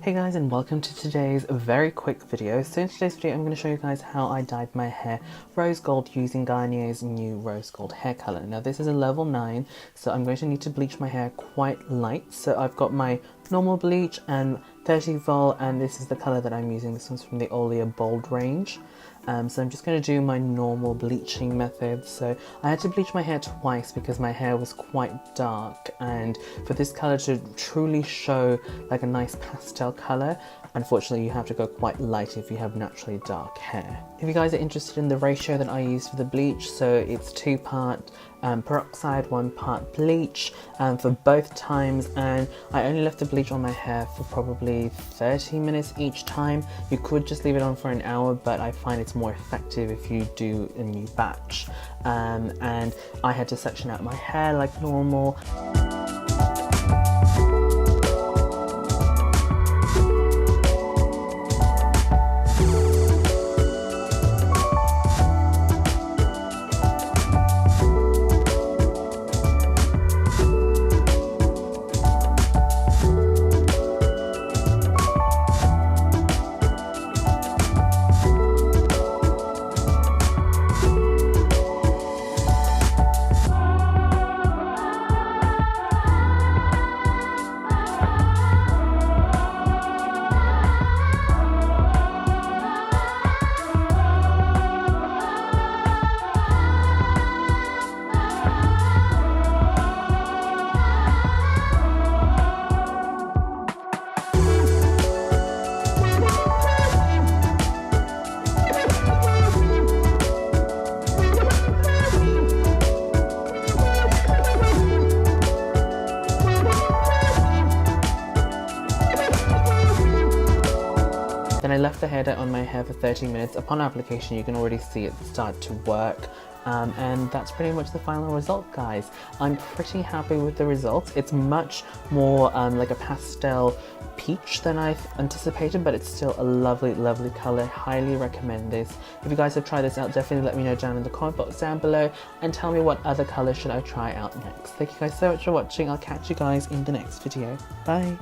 Hey guys, and welcome to today's very quick video. So in today's video I'm going to show you guys how I dyed my hair rose gold using Garnier's new rose gold hair color. Now this is a level 9, so I'm going to need to bleach my hair quite light. So I've got my normal bleach and 30 vol, and this is the color that I'm using. This one's from the Olia Bold range. So I'm just going to do my normal bleaching method. So I had to bleach my hair twice because my hair was quite dark, and for this color to truly show like a nice pastel color, unfortunately you have to go quite light if you have naturally dark hair. If you guys are interested in the ratio that I use for the bleach, so it's 2 part peroxide, 1 part bleach for both times, and I only left the bleach on my hair for probably 30 minutes each time. You could just leave it on for an hour, but I find it's more effective if you do a new batch. And I had to section out my hair like normal. Then I left the hair dye on my hair for 30 minutes. Upon application you can already see it start to work, and that's pretty much the final result, guys. I'm pretty happy with the results. It's much more like a pastel peach than I anticipated, but it's still a lovely color. Highly recommend this. If you guys have tried this out, definitely let me know down in the comment box down below and tell me what other color should I try out next. Thank you guys so much for watching. I'll catch you guys in the next video. Bye!